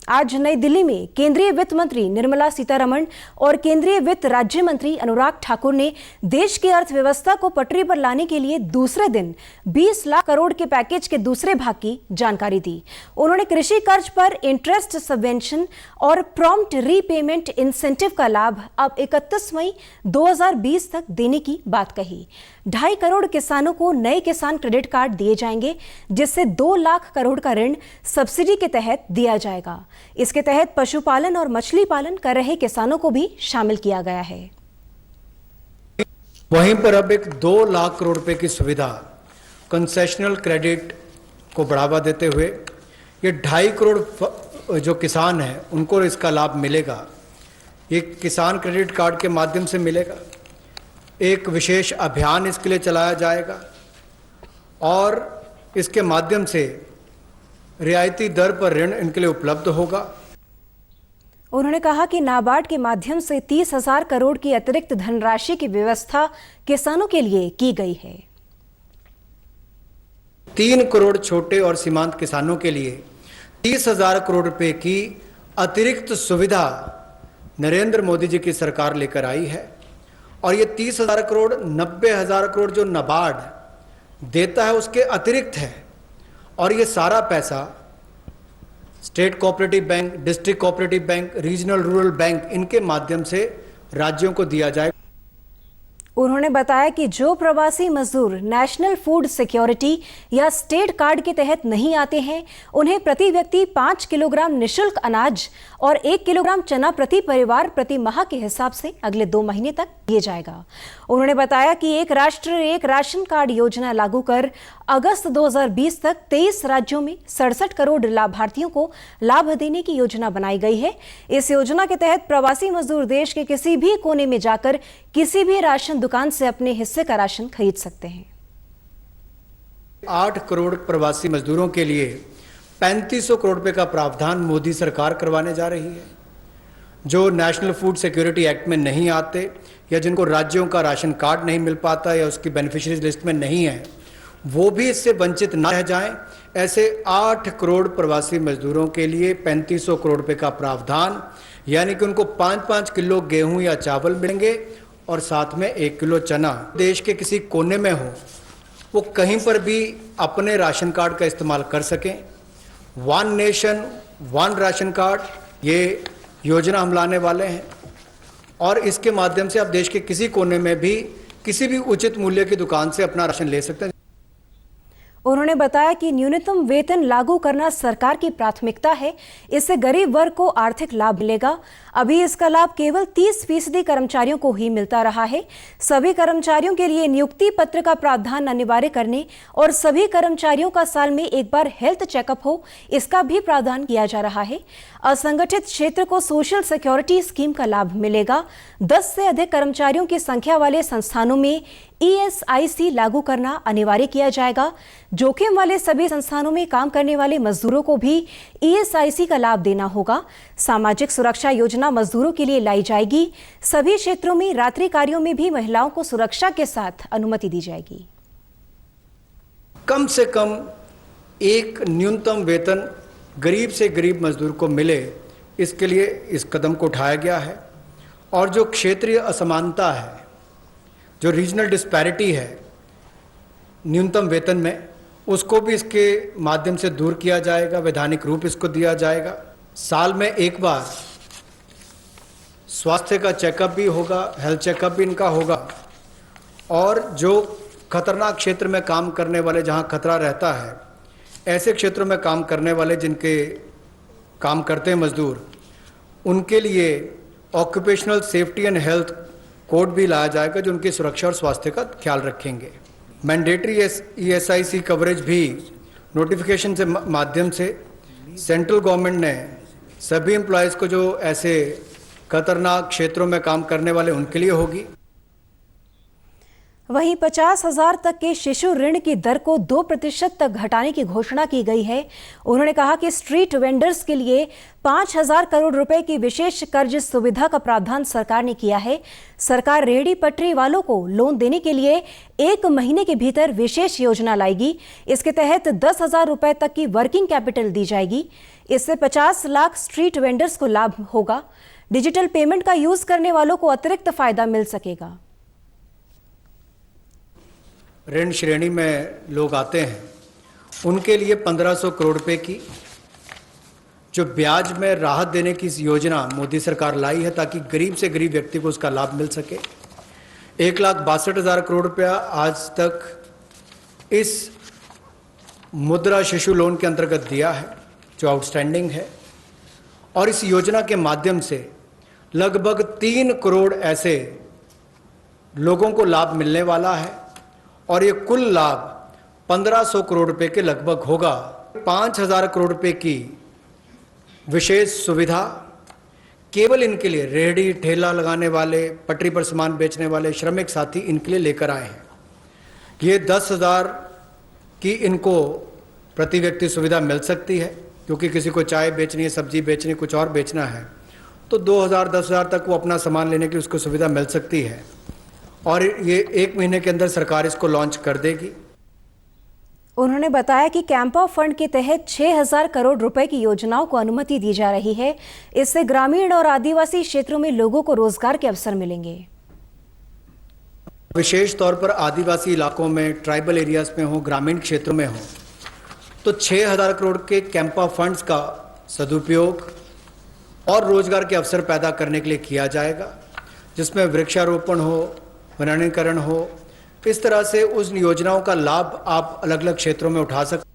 आज नई दिल्ली में केंद्रीय वित्त मंत्री निर्मला सीतारमण और केंद्रीय वित्त राज्य मंत्री अनुराग ठाकुर ने देश की अर्थव्यवस्था को पटरी पर लाने के लिए दूसरे दिन 20 लाख करोड़ के पैकेज के दूसरे भाग की जानकारी दी। उन्होंने कृषि कर्ज पर इंटरेस्ट सबवेंशन और प्रॉम्प्ट रीपेमेंट इंसेंटिव का लाभ अब 31 मई 2020 तक देने की बात कही। 2.5 करोड़ किसानों को नए किसान क्रेडिट कार्ड दिए जाएंगे, जिससे 2 लाख करोड़ का ऋण सब्सिडी के तहत दिया जाएगा। इसके तहत पशुपालन और मछली पालन कर रहे किसानों को भी शामिल किया गया है। वहीं पर अब एक 2 लाख करोड़ रुपए की सुविधा कंसेशनल क्रेडिट को बढ़ावा देते हुए ये 2.5 करोड़ जो किसान हैं उनको इसका लाभ मिलेगा। ये किसान क्रेडिट कार्ड के माध्यम से मिलेगा। एक विशेष अभियान इसके लिए चलाया जाएगा और इसके माध्यम से रियायती दर पर ऋण इनके लिए उपलब्ध होगा। उन्होंने कहा कि नाबार्ड के माध्यम से 30,000 करोड़ की अतिरिक्त धनराशि की व्यवस्था किसानों के लिए की गई है। 3 करोड़ छोटे और सीमांत किसानों के लिए 30,000 करोड़ रुपए की अतिरिक्त सुविधा नरेंद्र मोदी जी की सरकार लेकर आई है। और ये 30,000 करोड़ 90,000 करोड़ जो नाबार्ड देता है उसके अतिरिक्त है। और ये सारा पैसा state cooperative bank, district cooperative bank, regional rural bank इनके माध्यम से राज्यों को दिया जाएगा। उन्होंने बताया कि जो प्रवासी मजदूर नेशनल फूड सिक्योरिटी या स्टेट कार्ड के तहत नहीं आते हैं, उन्हें प्रति व्यक्ति 5 किलोग्राम निःशुल्क अनाज और 1 किलोग्राम चना प्रति परिवार प्रति माह के हिसाब से अगले 2 महीने तक दिया जाएगा। उन्होंने बताया कि एक राष्ट्र एक राशन कार्ड योजना लागू कर अगस्त 2020 तक 23 राज्यों में 67 करोड़ लाभार्थियों को लाभ देने की योजना बनाई गई है। इस योजना के तहत प्रवासी मजदूर देश के किसी भी कोने में जाकर किसी भी राशन दुकान से अपने हिस्से का राशन खरीद सकते हैं। 8 करोड़ प्रवासी मजदूरों के लिए 3500 करोड़ रुपए का प्रावधान मोदी सरकार करवाने जा रही है। जो नेशनल फूड सिक्योरिटी एक्ट में नहीं आते या जिनको राज्यों का राशन कार्ड नहीं मिल पाता या उसकी बेनिफिशियरीज लिस्ट में नहीं है, वो भी इससे वंचित न रह जाएं। ऐसे 8 करोड़ प्रवासी मजदूरों के लिए 3500 करोड़ रुपए का प्रावधान, यानी कि उनको 5-5 किलो गेहूं या चावल मिलेंगे और साथ में 1 किलो चना। देश के किसी कोने में हो वो कहीं पर भी अपने राशन कार्ड का इस्तेमाल कर सकें। 1 नेशन 1 राशन कार्ड ये योजना हम लाने वाले हैं और इसके माध्यम से आप देश के किसी कोने में भी किसी भी उचित मूल्य की दुकान से अपना राशन ले सकते हैं। उन्होंने बताया कि न्यूनतम वेतन लागू करना सरकार की प्राथमिकता है। इससे गरीब वर्ग को आर्थिक लाभ मिलेगा। अभी इसका लाभ केवल 30% कर्मचारियों को ही मिलता रहा है। सभी कर्मचारियों के लिए नियुक्ति पत्र का प्रावधान अनिवार्य करने और सभी कर्मचारियों का साल में एक बार हेल्थ चेकअप हो, इसका भी प्रावधान किया जा रहा है। असंगठित क्षेत्र को सोशल सिक्योरिटी स्कीम का लाभ मिलेगा। 10 से अधिक कर्मचारियों की संख्या वाले संस्थानों में ESIC लागू करना अनिवार्य किया जाएगा। जोखिम वाले सभी संस्थानों में काम करने वाले मजदूरों को भी ESIC का लाभ देना होगा। सामाजिक सुरक्षा योजना मजदूरों के लिए लाई जाएगी। सभी क्षेत्रों में रात्रि कार्यों में भी महिलाओं को सुरक्षा के साथ अनुमति दी जाएगी। कम से कम एक न्यूनतम वेतन गरीब से गरीब मजदूर को मिले, इसके लिए इस कदम को उठाया गया है। और जो क्षेत्रीय असमानता है, जो रीजनल डिस्पैरिटी है न्यूनतम वेतन में, उसको भी इसके माध्यम से दूर किया जाएगा। वैधानिक रूप इसको दिया जाएगा। साल में एक बार स्वास्थ्य का चेकअप भी होगा, हेल्थ चेकअप भी इनका होगा। और जो खतरनाक क्षेत्र में काम करने वाले, जहां खतरा रहता है, ऐसे क्षेत्रों में काम करने वाले जिनके काम करते हैं मजदूर, उनके लिए occupational safety and health code भी लाया जाएगा जो उनकी सुरक्षा और स्वास्थ्य का ख्याल रखेंगे। मैंडेटरी ESIC कवरेज भी नोटिफिकेशन से माध्यम से सेंट्रल गवर्नमेंट ने सभी एम्प्लॉयज़ को जो ऐसे खतरनाक क्षेत्रों में काम करने वाले उनके लिए होगी। वहीं 50,000 तक के शिशु ऋण की दर को 2% तक घटाने की घोषणा की गई है। उन्होंने कहा कि स्ट्रीट वेंडर्स के लिए 5,000 करोड़ रुपए की विशेष कर्ज सुविधा का प्रावधान सरकार ने किया है। सरकार रेहड़ी पटरी वालों को लोन देने के लिए 1 महीने के भीतर विशेष योजना लाएगी। इसके तहत 10,000 रुपए तक की वर्किंग कैपिटल दी जाएगी। इससे 50 लाख स्ट्रीट वेंडर्स को लाभ होगा। डिजिटल पेमेंट का यूज करने वालों को अतिरिक्त फायदा मिल सकेगा। ऋण श्रेणी में लोग आते हैं, उनके लिए 1500 करोड़ रुपए की जो ब्याज में राहत देने की योजना मोदी सरकार लाई है, ताकि गरीब से गरीब व्यक्ति को उसका लाभ मिल सके। 1,62,000 करोड़ रुपया आज तक इस मुद्रा शिशु लोन के अंतर्गत दिया है, जो आउटस्टैंडिंग है। और इस योजना के माध्यम से लगभग 3 करोड़ ऐसे लोगों को लाभ मिलने वाला है और ये कुल लाभ 1500 करोड़ रुपए के लगभग होगा। 5,000 करोड़ रुपए की विशेष सुविधा केवल इनके लिए, रेहड़ी ठेला लगाने वाले, पटरी पर सामान बेचने वाले, श्रमिक साथी, इनके लिए लेकर आए हैं। ये 10,000 की इनको प्रति व्यक्ति सुविधा मिल सकती है, क्योंकि किसी को चाय बेचनी है, सब्जी बेचनी है, कुछ और बेचना है, तो 2,000 10,000 तक वो अपना सामान लेने की उसको सुविधा मिल सकती है। और ये 1 महीने के अंदर सरकार इसको लॉन्च कर देगी। उन्होंने बताया कि कैंपा फंड के तहत 6,000 करोड़ रुपए की योजनाओं को अनुमति दी जा रही है। इससे ग्रामीण और आदिवासी क्षेत्रों में लोगों को रोजगार के अवसर मिलेंगे। विशेष तौर पर आदिवासी इलाकों में, ट्राइबल एरियाज में हो, ग्रामीण क्षेत्रों में हो, तो 6,000 करोड़ के कैंपा फंड्स का सदुपयोग और रोजगार के अवसर पैदा करने के लिए किया जाएगा, जिसमें वृक्षारोपण हो, वनीकरण हो। इस तरह से उस योजनाओं का लाभ आप अलग अलग क्षेत्रों में उठा सकते हैं।